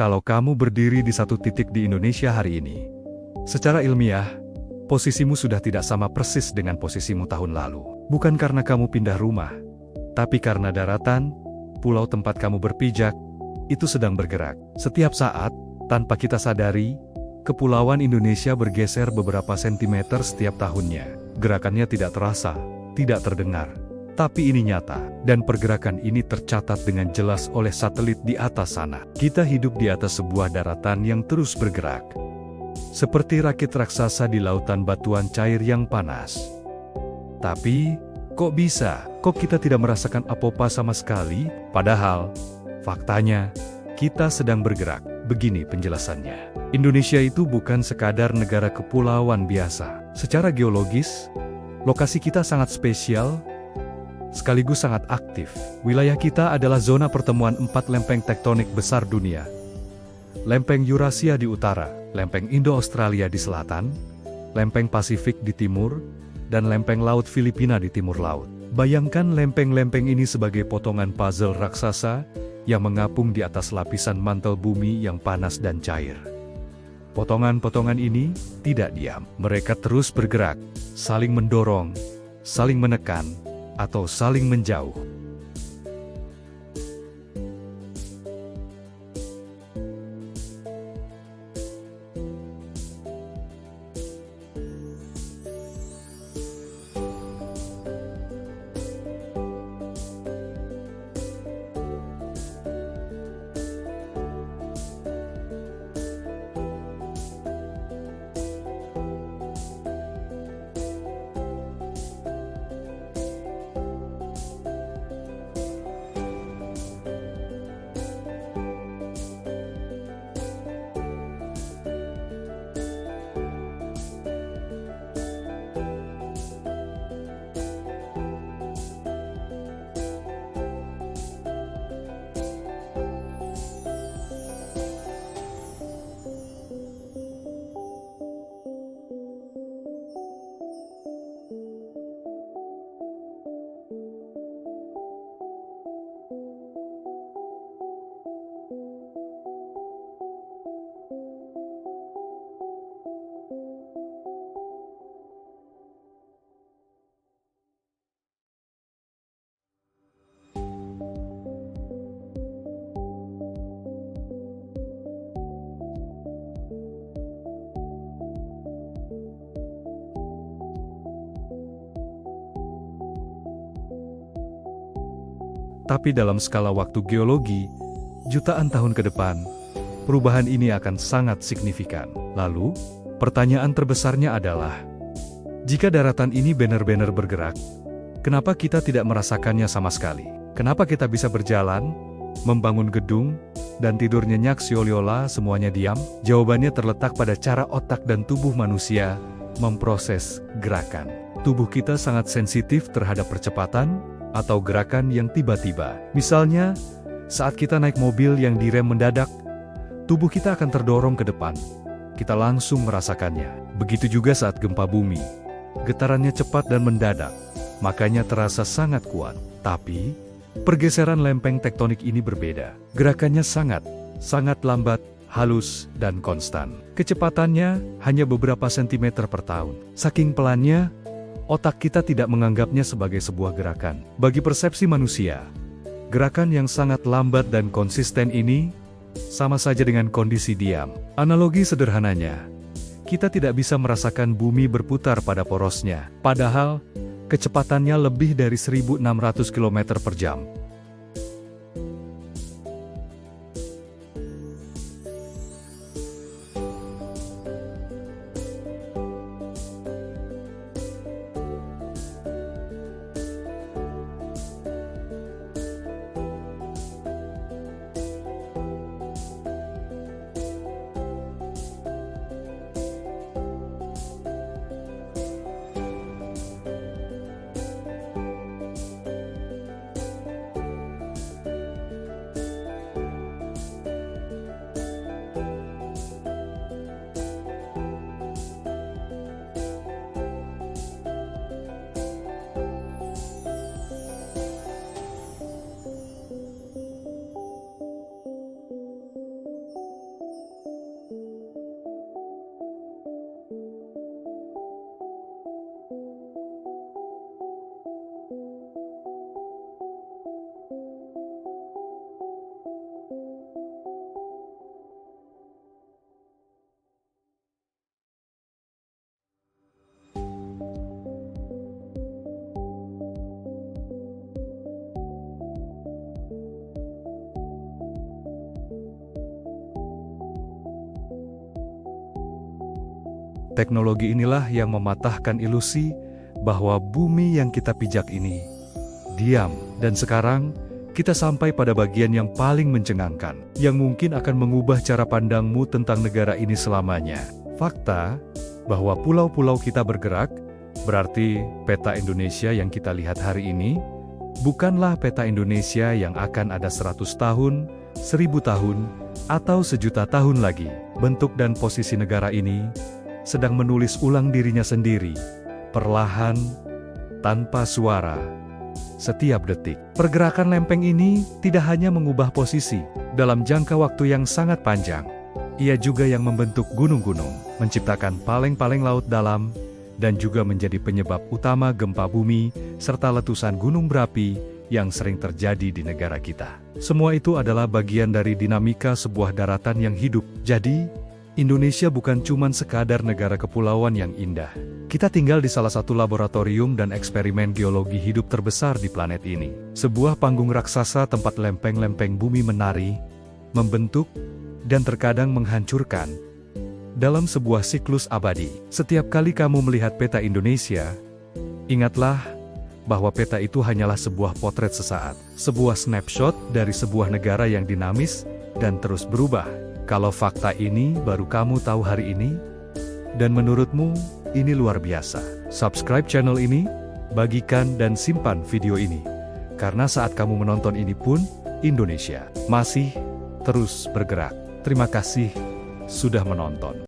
kalau kamu berdiri di satu titik di Indonesia hari ini. Secara ilmiah, posisimu sudah tidak sama persis dengan posisimu tahun lalu. Bukan karena kamu pindah rumah, tapi karena daratan, pulau tempat kamu berpijak, itu sedang bergerak. Setiap saat, tanpa kita sadari, kepulauan Indonesia bergeser beberapa sentimeter setiap tahunnya. Gerakannya tidak terasa, tidak terdengar. Tapi ini nyata, dan pergerakan ini tercatat dengan jelas oleh satelit di atas sana. Kita hidup di atas sebuah daratan yang terus bergerak. Seperti rakit raksasa di lautan batuan cair yang panas. Tapi, kok bisa? Kok kita tidak merasakan apa-apa sama sekali? Padahal, faktanya, kita sedang bergerak. Begini penjelasannya. Indonesia itu bukan sekadar negara kepulauan biasa. Secara geologis, lokasi kita sangat spesial, sekaligus sangat aktif. Wilayah kita adalah zona pertemuan 4 lempeng tektonik besar dunia. Lempeng Eurasia di utara, lempeng Indo-Australia di selatan, lempeng Pasifik di timur, dan lempeng Laut Filipina di timur laut. Bayangkan lempeng-lempeng ini sebagai potongan puzzle raksasa yang mengapung di atas lapisan mantel bumi yang panas dan cair. Potongan-potongan ini tidak diam. Mereka terus bergerak, saling mendorong, saling menekan, atau saling menjauh. Tapi dalam skala waktu geologi, jutaan tahun ke depan, perubahan ini akan sangat signifikan. Lalu, pertanyaan terbesarnya adalah, jika daratan ini benar-benar bergerak, kenapa kita tidak merasakannya sama sekali? Kenapa kita bisa berjalan, membangun gedung, dan tidur nyenyak seolah-olah semuanya diam? Jawabannya terletak pada cara otak dan tubuh manusia memproses gerakan. Tubuh kita sangat sensitif terhadap percepatan atau gerakan yang tiba-tiba. Misalnya, saat kita naik mobil yang direm mendadak, tubuh kita akan terdorong ke depan. Kita langsung merasakannya. Begitu juga saat gempa bumi. Getarannya cepat dan mendadak, makanya terasa sangat kuat. Tapi, pergeseran lempeng tektonik ini berbeda. Gerakannya sangat lambat, halus, dan konstan. Kecepatannya hanya beberapa sentimeter per tahun. Saking pelannya, otak kita tidak menganggapnya sebagai sebuah gerakan. Bagi persepsi manusia, gerakan yang sangat lambat dan konsisten ini sama saja dengan kondisi diam. Analogi sederhananya, kita tidak bisa merasakan bumi berputar pada porosnya, padahal kecepatannya lebih dari 1.600 km per jam. Teknologi inilah yang mematahkan ilusi bahwa bumi yang kita pijak ini diam. Dan sekarang, kita sampai pada bagian yang paling mencengangkan, yang mungkin akan mengubah cara pandangmu tentang negara ini selamanya. Fakta bahwa pulau-pulau kita bergerak, berarti peta Indonesia yang kita lihat hari ini, bukanlah peta Indonesia yang akan ada 100 tahun, 1000 tahun, atau 1.000.000 tahun lagi. Bentuk dan posisi negara ini sedang menulis ulang dirinya sendiri, perlahan, tanpa suara, setiap detik. Pergerakan lempeng ini tidak hanya mengubah posisi dalam jangka waktu yang sangat panjang, ia juga yang membentuk gunung-gunung, menciptakan paleng-paleng laut dalam, dan juga menjadi penyebab utama gempa bumi, serta letusan gunung berapi yang sering terjadi di negara kita. Semua itu adalah bagian dari dinamika sebuah daratan yang hidup. Jadi, Indonesia bukan cuma sekadar negara kepulauan yang indah. Kita tinggal di salah satu laboratorium dan eksperimen geologi hidup terbesar di planet ini. Sebuah panggung raksasa tempat lempeng-lempeng bumi menari, membentuk, dan terkadang menghancurkan dalam sebuah siklus abadi. Setiap kali kamu melihat peta Indonesia, ingatlah bahwa peta itu hanyalah sebuah potret sesaat, sebuah snapshot dari sebuah negara yang dinamis dan terus berubah. Kalau fakta ini baru kamu tahu hari ini, dan menurutmu ini luar biasa, subscribe channel ini, bagikan dan simpan video ini. Karena saat kamu menonton ini pun, Indonesia masih terus bergerak. Terima kasih sudah menonton.